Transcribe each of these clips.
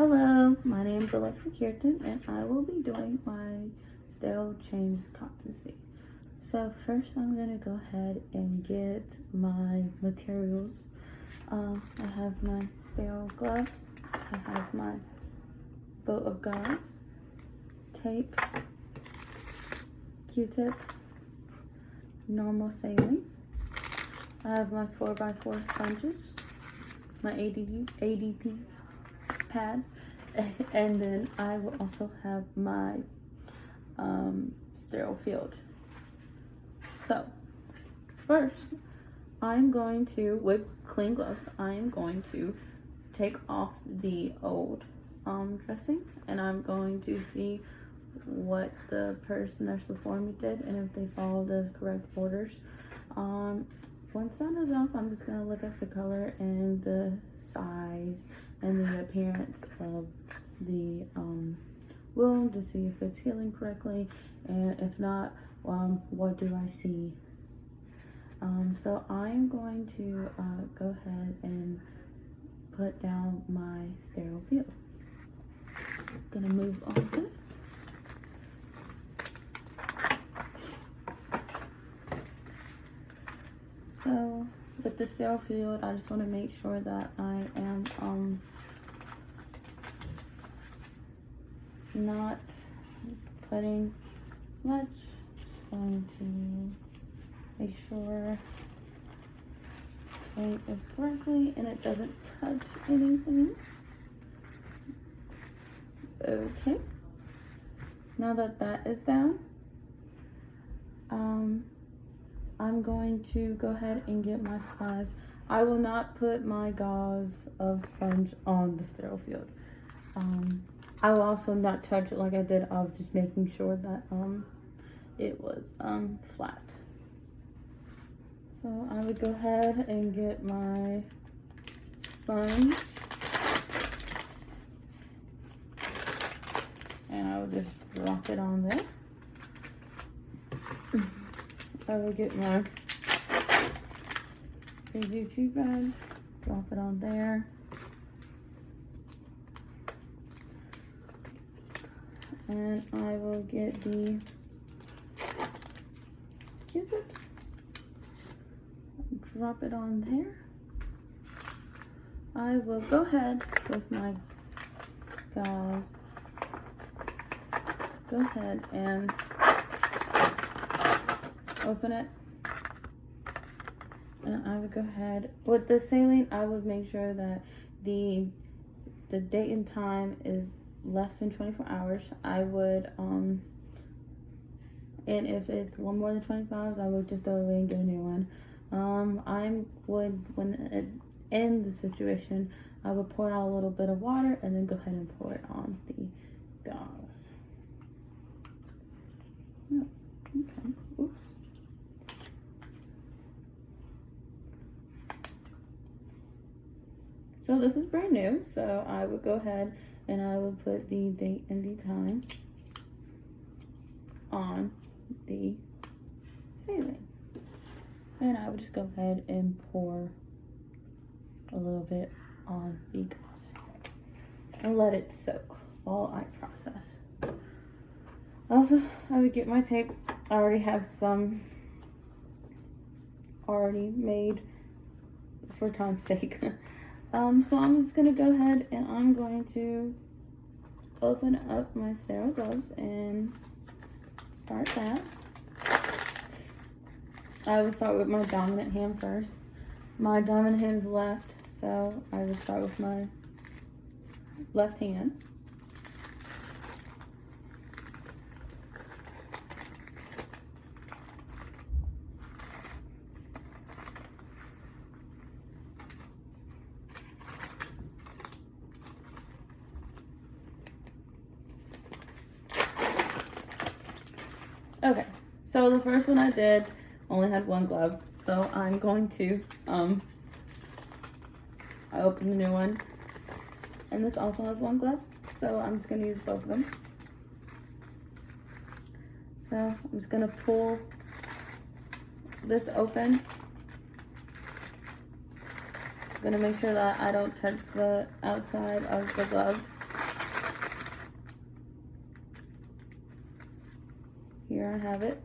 Hello, my name is Alexa Kirtan and I will be doing my sterile change competency. So first I'm going to go ahead and get my materials. I have my sterile gloves, I have my boat of gauze, tape, Q-tips, normal saline. I have my 4x4 sponges, my ADP pad, and then I will also have my sterile field. So first I'm going to, with clean gloves, I'm going to take off the old dressing, and I'm going to see what the nurse before me did and if they followed the correct orders. Once that is off, I'm just gonna look at the color and the size and the appearance of the wound to see if it's healing correctly, and if not, what do I see? So I'm going to go ahead and put down my sterile field. Gonna move on this. So with the sterile field, I just want to make sure that I am not putting as much. Just going to make sure it is correctly and it doesn't touch anything. Okay. Now that that is down, I'm going to go ahead and get my supplies. I will not put my gauze of sponge on the sterile field. I will also not touch it like I did. I was just making sure that it was flat. So I would go ahead and get my sponge, and I would just drop it on there. I will get my ADP pad, drop it on there. And I will get the Q-tips, drop it on there. I will go ahead with my gauze, go ahead and open it, and I would go ahead with the saline. I would make sure that the date and time is less than 24 hours. I would and if it's one more than 24 hours, I would just throw it away and get a new one. I would, when in the situation, I would pour out a little bit of water and then go ahead and pour it on the gauze. Oh, okay. Oops. So this is brand new, so I would go ahead and I would put the date and the time on the saline. And I would just go ahead and pour a little bit on the gauze and let it soak while I process. Also, I would get my tape. I already have some already made for time's sake. So I'm just gonna go ahead and I'm going to open up my sterile gloves and start that. I would start with my dominant hand first. My dominant hand is left, so I would start with my left hand. Okay, so the first one I did only had one glove, so I'm going to I opened the new one, and this also has one glove, so I'm just going to use both of them. So I'm just going to pull this open. I'm going to make sure that I don't touch the outside of the glove. here I have it.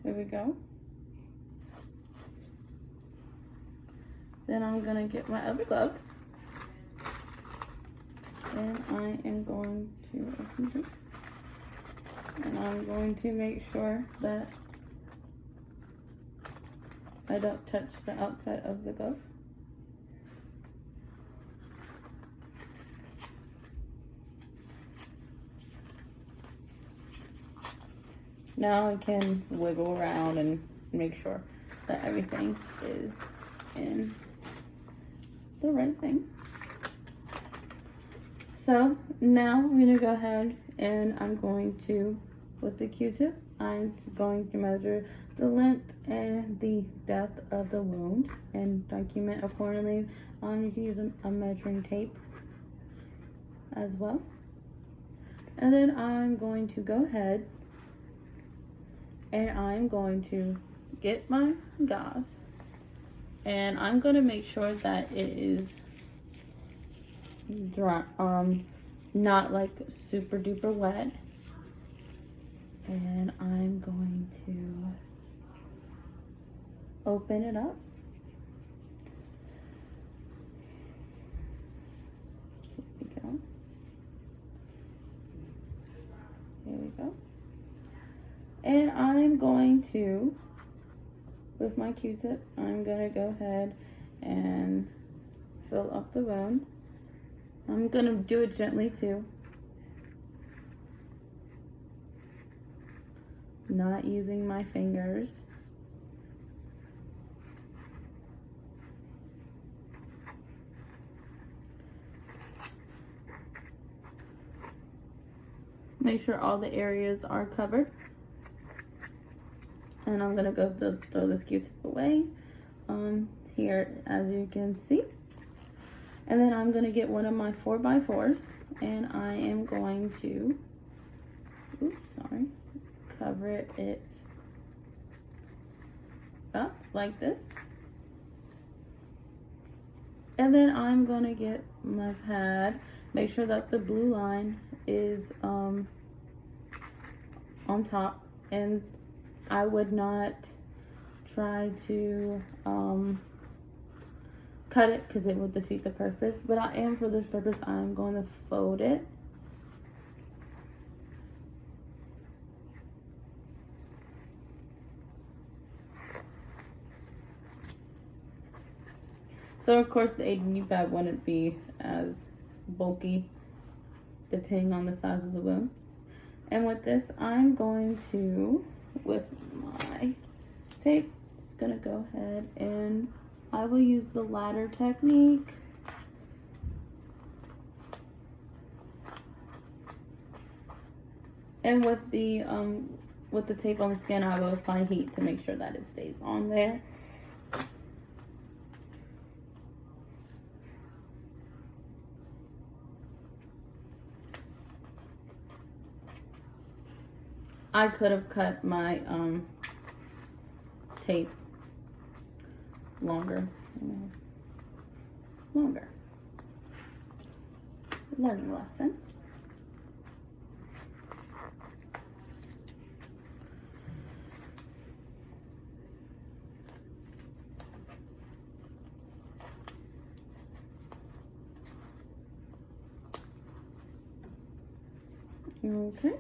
There we go. Then I'm gonna get my other glove. And I am going to open this. And I'm going to make sure that I don't touch the outside of the glove. Now I can wiggle around and make sure that everything is in the right thing. So now I'm going to go ahead and I'm going to, with the Q-tip, I'm going to measure the length and the depth of the wound and document accordingly. You can use a measuring tape as well. And then I'm going to go ahead and I'm going to get my gauze and I'm going to make sure that it is dry, not like super duper wet. And I'm going to open it up. Here we go. Here we go. And I'm going to, with my Q-tip, I'm going to go ahead and fill up the wound. I'm going to do it gently too. Not using my fingers. Make sure all the areas are covered. And I'm gonna go throw this Q-tip away here, as you can see. And then I'm gonna get one of my 4x4s and I am going to, cover it up like this. And then I'm gonna get my pad, make sure that the blue line is on top, and I would not try to cut it because it would defeat the purpose, but I am, for this purpose, I'm going to fold it. So of course the ADD pad wouldn't be as bulky depending on the size of the wound. And with this, I'm going to, with my tape, just gonna go ahead and I will use the ladder technique. And with the tape on the skin, I will apply heat to make sure that it stays on there. I could have cut my tape longer. Learning lesson. Okay.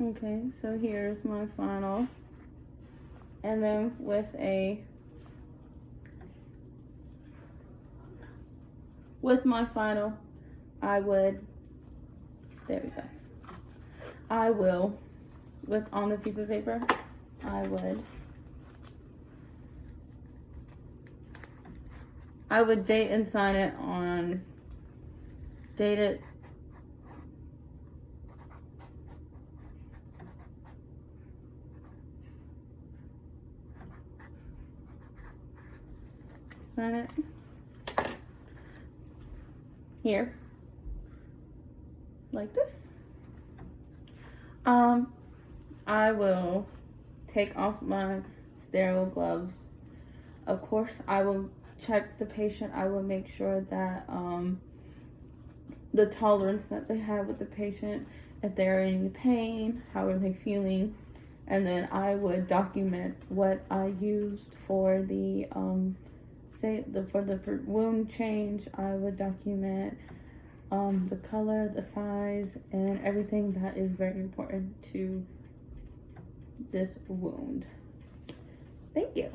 Okay, so here's my final. And then with my final, there we go. I will, on the piece of paper, I would date and sign it on, date it sign it here, like this. I will take off my sterile gloves. Of course, I will check the patient. I will make sure that the tolerance that they have with the patient, if they're in pain, how are they feeling, and then I would document what I used for the for the wound change. I would document the color, the size, and everything that is very important to this wound. Thank you.